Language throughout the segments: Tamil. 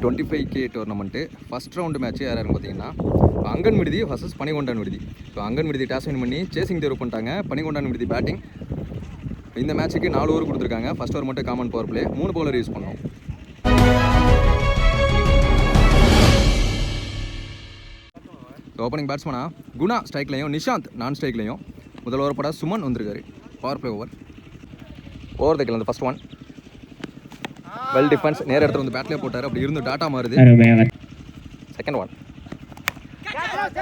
25K tournament first round match யாரும் பார்த்தீங்கன்னா அங்கன் விடுதி வர்சஸ் பனிகொண்டான் விடுதி. இப்போ அங்கன் விடுதி டாஸ் வின் பண்ணி சேசிங் தேர்வு பண்ணிட்டாங்க. பனிகொண்டான் விடுதி பேட்டிங். இந்த மேட்ச்சுக்கு 4 ஓவர் கொடுத்துருக்காங்க. ஃபஸ்ட் ஓவர் மட்டும் common power play, 3 bowler use பண்ணோம். ஓப்பனிங் பேட்ஸ்மனா குணா ஸ்ட்ரைக்லையும் நிஷாந்த் நான் ஸ்ட்ரைக்லையும். முதல் ஓவர் பட சுமன் வந்திருக்காரு. Power play over the kill அந்த ஃபர்ஸ்ட் ஒன். வெல் டிஃபென்ஸ், நேர இடத்துல வந்து பேட்லேயே போட்டார். அப்படி இருந்து டாட்டா மாறுது. செகண்ட் ஒன்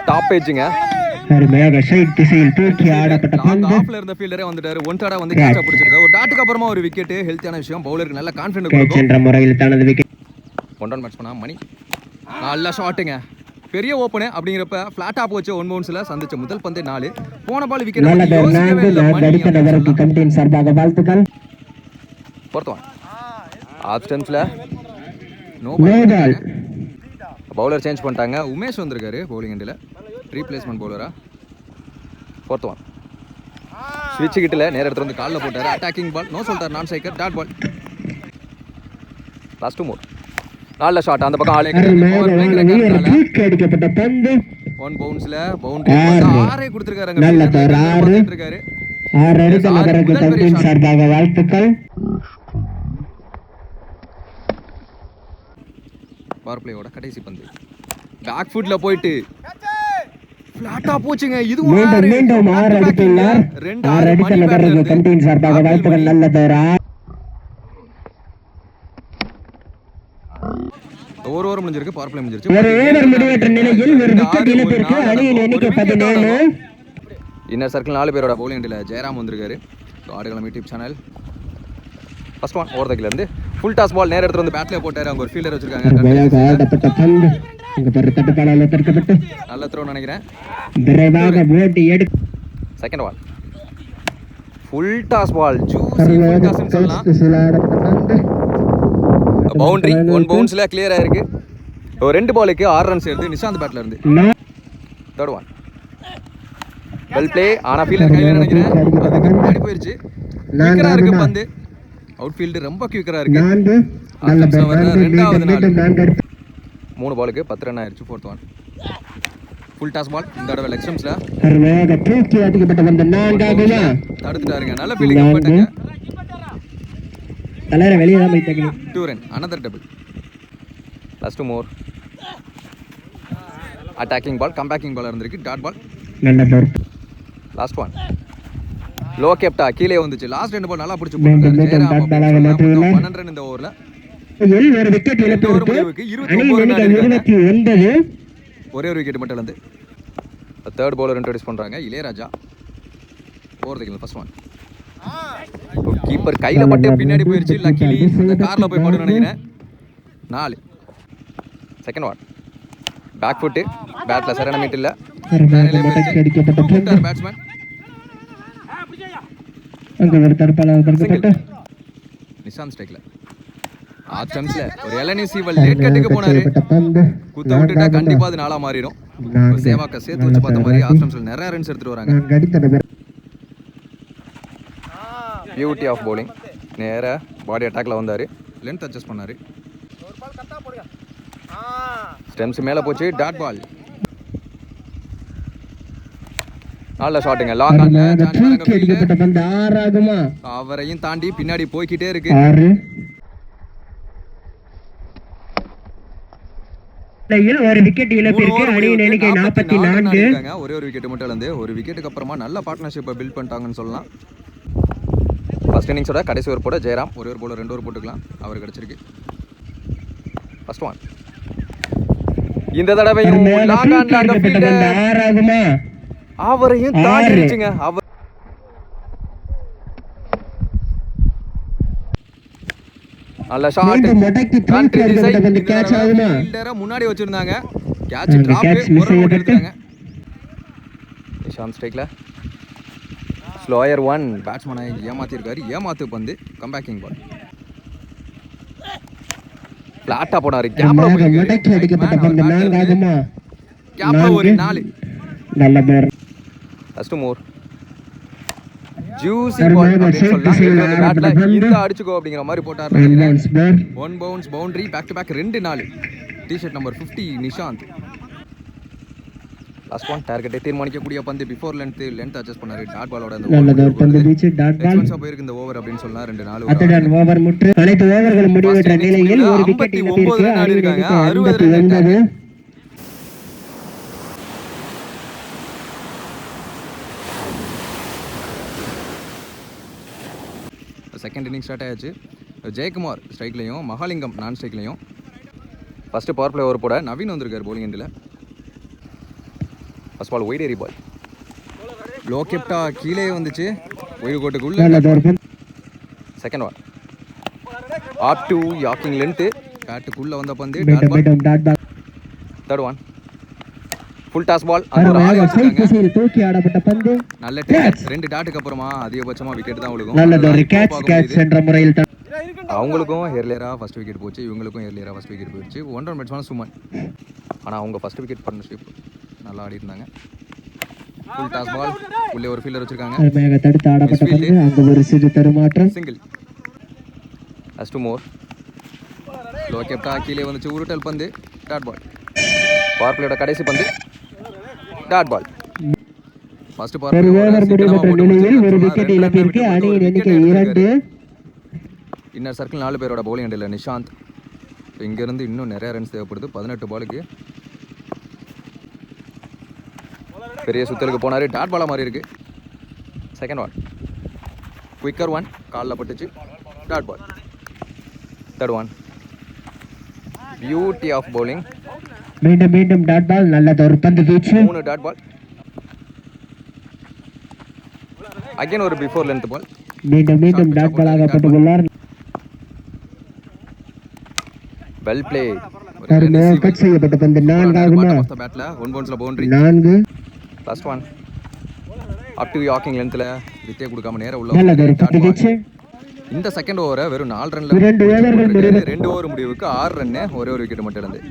டாப் பேஜுங்க. ஆஃப்ல இருந்த ஃபீல்டரே வந்துட்டாரு. ஒன் டாடா வந்து கேட்சா பிடிச்சிருக்காரு. ஒரு டாட்டுக்கு அப்புறமா ஒரு விக்கெட் ஹெல்த்தியான விஷயம். பவுலருக்கு நல்ல கான்ஃபிடன்ட் கொடுக்கும். ஒன் ரன் பேட்ஸ்மனா மணி நல்ல ஷாட்டுங்க. பெரிய ஓப்பனு அப்படிங்கிறப்ப ஃபிளாட் ஆப் வச்சு 1 பவுன்ஸ்ல சந்திச்ச முதல் பந்தே 4. போன பால் விக்கெட். ஆஃப் ஸ்டம்ப்ஸ்ல நோ பால். பவுலர் சேஞ்ச் பண்ணிட்டாங்க. உமேஷ் வந்திருக்காரு பவுலிங் எண்டில், ரீப்ளேஸ்மெண்ட் பவுலரா. ஃபோர்த் ஒன் ஸ்விட்ச் கிட்டில் நேர இடத்துல வந்து காலில் போட்டார். அட்டாக்கிங் பால் நோ சொல்லிட்டார். நான் striker dot ball. Last 2 more நல்ல ஷாட். அந்த பக்கம் ஆளே கிடைக்கப்பட்ட பந்து 1 பவுன்ஸ்ல பவுண்டரி 6 கொடுத்திருக்காரு. இருக்காரு 6 அடித்தவருக்கு கம்பெனி சார்பாக வாழ்த்துக்கள். பவர் பிளேயோட கடைசி பந்து பேக் ஃபுட்ல போயிட்டு ஃபிளாட்டா போச்சுங்க. இது மீண்டும் 6 அடித்துள்ளார். 6 அடித்தவருக்கு கம்பெனி சார்பாக வாழ்த்துக்கள். நல்ல தர ஒரு ஓவர் முடிஞ்சிருக்கு. பவர் பிளே முடிஞ்சிருச்சு. ஒரு ஓவர் முடிவற்ற நிலையில் ஒரு விக்கெட் இழப்பிற்கு அணியின் எண்ணிக்கை 17. இன்னர் சர்க்கிள் 4 பேரோட பவுலிங் எண்டில் ஜெயராம் வந்திருக்காரு. Aadukalam YouTube channel. First one over the kill இருந்து ஃபுல் டாஸ் பால் நேர இடத்துல வந்து பேட்ல போட்டாரு. அங்க ஒரு ஃபீல்டர் வச்சிருக்காங்க. நல்ல த்ரோ நினைக்கிறேன். Second ball full toss ball juicy full டாஸ்னு சொல்லலாம். பவுண்டரி 1 பவுன்ஸ்ல கிளியர் ஆயிருக்கு. 2 பாலுக்கு 6 ரன்ஸ் எடுத்து நிஷாந்த் பேட்ல இருந்து. Third one well play. ஆனா ஃபீல்டர் கையில நினைக்கிறேன். அதுக்கு முன்னாடி போயிருச்சு. குயிக்கரா இருக்கு பந்து. அவுட் ஃபீல்டு ரொம்ப குயிக்கரா இருக்கு. ரெண்டாவது நாள் 3 பாலுக்கு 10 ரன் ஆயிருச்சு. Fourth one full toss ball. இந்த தடவை லெக் ஸ்டம்ப்ஸ்ல தடுத்துட்டாருங்க. நல்ல ஃபீல்டிங் போட்டாங்க. தலர வெளிய தான் போயிட்டாங்க. 2 run another double. Last 2 more attacking ball comebacking ball இருந்திருக்கு. டாட் பால் நல்ல பால். லாஸ்ட் ஒன் லோ கேப்டா கீழே வந்துச்சு. லாஸ்ட் 2 பால் நல்லா பிடிச்சு போட்டாரு. ஜெயராம் 12 ரன் இந்த ஓவர்ல. ஒரு விக்கெட் இழப்பிற்கு 29 ஒரே ஒரு விக்கெட் மட்டும் இழந்து தேர்ட் பவுலர் இன்ட்ரோடியூஸ் பண்றாங்க Ilayaraja. Over the kill first one. Keeper கையில பட்டு பின்னாடி போயிருச்சு. லக்கிலி அந்த கார்ல போய் படுன்னு நினைக்கிறேன். 4 செகண்ட் ஒன் பேக் ஃபுட் பேட்ல சரியான மீட் இல்ல. பேட்ஸ்மேன் அங்க ஒரு தடுப்பாளர் தடுக்கப்பட்ட நிஷாந்த் ஸ்ட்ரைக்ல ஆஃப் ஸ்டம்ப்ஸ்ல ஒரு எலனி சீவல் லேட் கட்டுக்கு போனாரு. குத்த விட்டுட்டா கண்டிப்பா அது நாளா மாறிடும். சேவாக்க சேர்த்து வச்சு பார்த்த மாதிரி ஆஃப் ஸ்டம்ப்ஸ்ல நிறைய ரன்ஸ் எடுத்துட்டு வராங்க. Beauty of bowling. நேர பாடி அட்டாக்ல வந்தாரு. லென்த் அட்ஜஸ்ட் பண்ணாரு. ஸ்டெம்ஸ் மேல போச்சு. டாட் பால் நல்ல ஷாட்டுங்க. லாங் ஆன்ல அவரையும் தாண்டி பின்னாடி போய்கிட்டே இருக்கு. ஒரு விக்கெட் இழப்பிற்கு அணியின் எண்ணிக்கை 44. ஒரே ஒரு விக்கெட் மட்டும் இழந்து ஒரு விக்கெட்டுக்கு அப்புறமா நல்ல பார்ட்னர்ஷிப்பை பில்ட் பண்ணிட்டாங்கன்னு சொல்லலாம். ஃபர்ஸ்ட் இன்னிங்ஸோட கடைசி ஓவர் போட ஜெயராம் ஒரு ஓவர் போல 2 ஓவர் போட்டுக்கலாம். அவர் கிடைச்சிருக்கு. ஃபர்ஸ்ட் ஒன் இந்த தடவையும் அவரையும் தாண்டிடுச்சுங்க. அவர் நல்ல ஷாட் முன்னாடி வச்சிருந்தாங்க. கேட்ச் டிராப் ஒரு ரன் எடுத்தாங்க. நிஷாந்த் ஸ்ட்ரைக்ல ஸ்லோயர் 1 பேட்ஸ்மேனை ஏமாத்திருக்காரு. ஏமாத்து பந்து கம்பேக்கிங் பால் ஃபிளாட்டா போனாரு. கேப்ல ஒரு 4 நல்ல பேர். லாஸ்ட் 2 more ஜூசி பால் அப்படின்னு சொல்லலாம். பேட்ல இந்த அடிச்சுக்கோ அப்படிங்கிற மாதிரி போட்டார். 1 bounce boundary. Back to back 2-4. T-shirt number 50 Nishanth. Last one டார்கெட்டை தீர்மானிக்கக்கூடிய பந்து பிஃபோர் லென்த் அட்ஜஸ்ட் பண்ணாரு. டாட் பாலோட அந்த நல்ல ஒரு பந்து வீச்சு. டாட் பால் எக்ஸ்பென்ஸா போயிருக்கு இந்த ஓவர் அப்படின்னு சொல்லலாம். 2-4. அத்துடன் ஓவர் முற்று. அனைத்து ஓவர்கள் முடிவுற்ற நிலையில் ஒரு விக்கெட் இழப்பிற்கு ஆடி இருக்காங்க. 69. செகண்ட் இன்னிங் ஸ்டார்ட் ஆயாச்சு. ஜெயக்குமார் ஸ்ட்ரைக்லையும் மகாலிங்கம் நான் ஸ்ட்ரைக்லையும். ஃபர்ஸ்ட் பவர் பிளே ஓவர் போட நவீன் வந்திருக்காரு bowling எண்டில். ஃபர்ஸ்ட் பால் ஒயிட் ஏரி பால். லோ கெப்டா கீழே வந்துச்சு ஒயிட் கோட்டுக்குள்ள. Second ball up to yorking length. பேட்டுக்குள்ள வந்த பந்து dot ball. Third one full toss ball. தூக்கி ஆடப்பட்ட பந்து. நல்ல கேட்ச். 2 டாட்டுக்கு அப்புறமா அதிகபட்சமா விக்கெட் தான் விழுகும். நல்ல ஒரு கேட்ச் என்ற முறையில் அவங்களுக்கும் ஏர்லியரா ஃபர்ஸ்ட் விக்கெட் போச்சு, இவங்களுக்கும் ஏர்லியரா ஃபர்ஸ்ட் விக்கெட் போயிடுச்சு. 1 ரன் பேட்ஸ்மேன் சுமன். ஆனால் அவங்க ஃபர்ஸ்ட் விக்கெட் பார்ட்னர்ஷிப் நல்லா ஆடி இருந்தாங்க. Full toss ball. உள்ளே ஒரு ஃபீல்டர் வச்சிருக்காங்க. அருமையாக தடுத்து ஆடப்பட்ட பந்து. அங்கு ஒரு சிறு தடுமாற்றம். Single. As two more. Low கேப்டா கீழே வந்துச்சு உருட்டல் பந்து. டாட் பால். பவர் பிளேயோட கடைசி பந்து dot ball. First power play over முடிவுற்ற நிலையில் ஒரு விக்கெட் இழப்பிற்கு அணியின் எண்ணிக்கை 2. இன்னர் சர்க்கிள் 4 பேரோட bowling எண்டில் நிஷாந்த். இங்கேருந்து இன்னும் நிறைய ரன்ஸ் தேவைப்படுது. 18 பாலுக்கு பெரிய சுத்தலுக்கு போனார். டாட் பாலா மாதிரி இருக்கு. செகண்ட் பால் குயிக்கர் ஒன் காலில் பட்டுச்சு. Dot ball. Third one beauty of bowling. மீண்டும் டாட் பால். நல்ல ஒரு பந்து வீச்சு. 3 டாட் பால். அகைன் ஒரு பிஃபோர் லென்த் பால். மீண்டும் டாட் பால் ஆகப்பட்டுள்ளார். Well play. கட் செய்யப்பட்ட பந்து 4 ஆகுமா? பேட்ல 1 பவுன்ஸ்ல boundary. 4. Last one up to yorking லென்த்ல விக்கெட் கொடுக்காம நேரா உள்ள. நல்ல ஒரு பந்து வீச்சு. இந்த செகண்ட் ஓவரை வெறும் 4 ரன்ல 2 ஓவர் முடிவுக்கு 6 ரன். ஒரே ஒரு விக்கெட் மட்டும் இருந்து.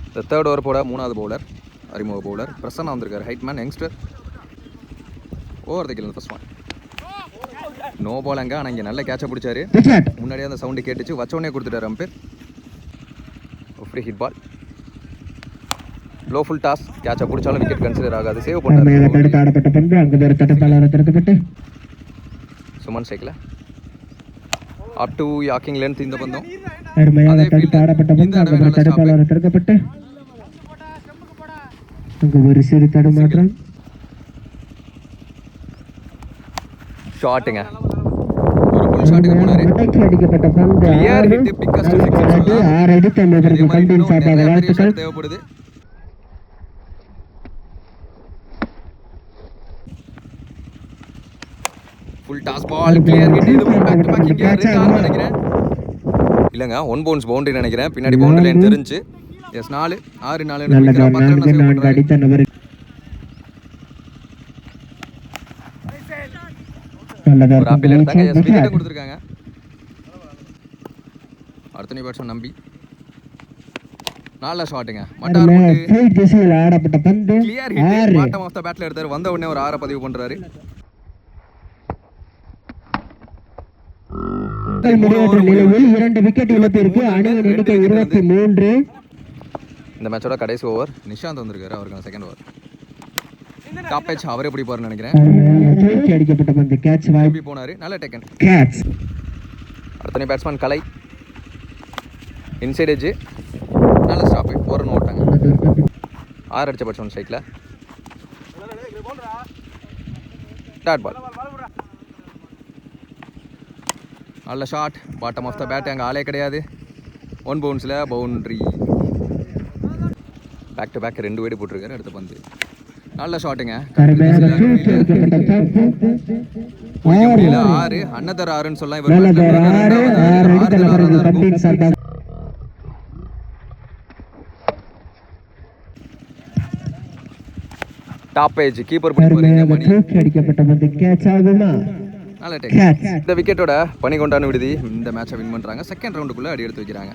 இந்த தேர்ட் ஓவர் போட 3வது பவுலர் அறிமுக பவுலர் பிரசன்னா வந்திருக்காரு. ஹைட்மேன் youngster. Over the kill first one. No ball அங்க. ஆனால் இங்கே நல்ல கேட்சை பிடிச்சாரு. முன்னாடியே அந்த சவுண்டு கேட்டுச்சு. வச்ச உடனே கொடுத்துட்டாரு umpire. Free hit ball. Low full toss. கேட்சை பிடிச்சாலும் விக்கெட் கன்சிடர் ஆகாது. சேவ் பண்ணாரு சுமன் ஸ்ட்ரைக்ல. அப் டு யாக்கிங் லென்த் இந்த பந்தம். ஒரு சிறு தடுமாற்றம். ஷாட்டுங்க. ஒரு புல் ஷாட்டுக்கு போனாரு. அடிக்கப்பட்ட பந்து. Clear hit. பிக்கஸ்ட் 6 சொல்லலாம். 6 அடி தந்ததற்கு பந்தின் சார்பாக வாழ்த்துக்கள். தேவைப்படுது. Full toss ball. Clear hit. இது பேக் டு பேக் இங்க 2 ஆல் நினைக்கிறேன். இல்லங்க 1 பவுன்ஸ் பவுண்டரி நினைக்கிறேன். பின்னாடி பவுண்டரி லைன் தெரிஞ்சு. எஸ் 4 6 4 நினைக்கிறேன். 10 ரன் சேவ் பண்றாரு. அடித்த நபர். ஒரு அப்பீல் எடுத்தாங்க. எஸ் விக்கெட் கொடுத்திருக்காங்க. அடுத்த பேட்ஸ்மேன் நம்பி. நல்ல ஷாட்டுங்க. மட்டார் போட்டு திசையில் ஆடப்பட்ட பந்து. Clear hit. Bottom of the பேட்ல எடுத்தாரு. வந்த உடனே ஒரு 6 பதிவு பண்றாரு. முடிவுற்ற நிலையில் 2 விக்கெட் இழப்பிற்கு அணியின் எண்ணிக்கை 23. இந்த மேட்சோட கடைசி ஓவர் நிஷாந்த் வந்திருக்காரு. அவருக்கு செகண்ட் ஓவர். டாப் பேட்ச் அவரே பிடிப்பாருன்னு நினைக்கிறேன். அடிக்கப்பட்ட பந்து. கேட்ச் வாய்ப்பு போனாரு. நல்ல டேக்கன். கேட்ச். அடுத்த பேட்ஸ்மேன் கலை. Inside edge. நல்ல ஸ்டாப். 4 ரன் ஓட்டாங்க. 6 அடிச்ச பேட்ஸ்மேன் ஸ்ட்ரைக்ல. Dot ball. நல்ல shot. Bottom of the bat. அங்கே ஆளே கிடையாது. 1 பவுன்ஸில் boundary. Back to back 2 wide போட்டிருக்காரு. அடுத்த பந்து. நல்ல ஷாட்டுங்க. 6 அன்னதர் 6ன்னு சொல்லலாம். டாப் பேஜ் கீப்பர் அடிக்கப்பட்ட பந்து. கேட்ச் ஆகுமா? நல்ல டேக். இந்த விக்கெட்டோட பனி கொண்டான விடுதி இந்த மேட்சை வின் பண்றாங்க. செகண்ட் ரவுண்டுக்குள்ள அடி எடுத்து வைக்கிறாங்க.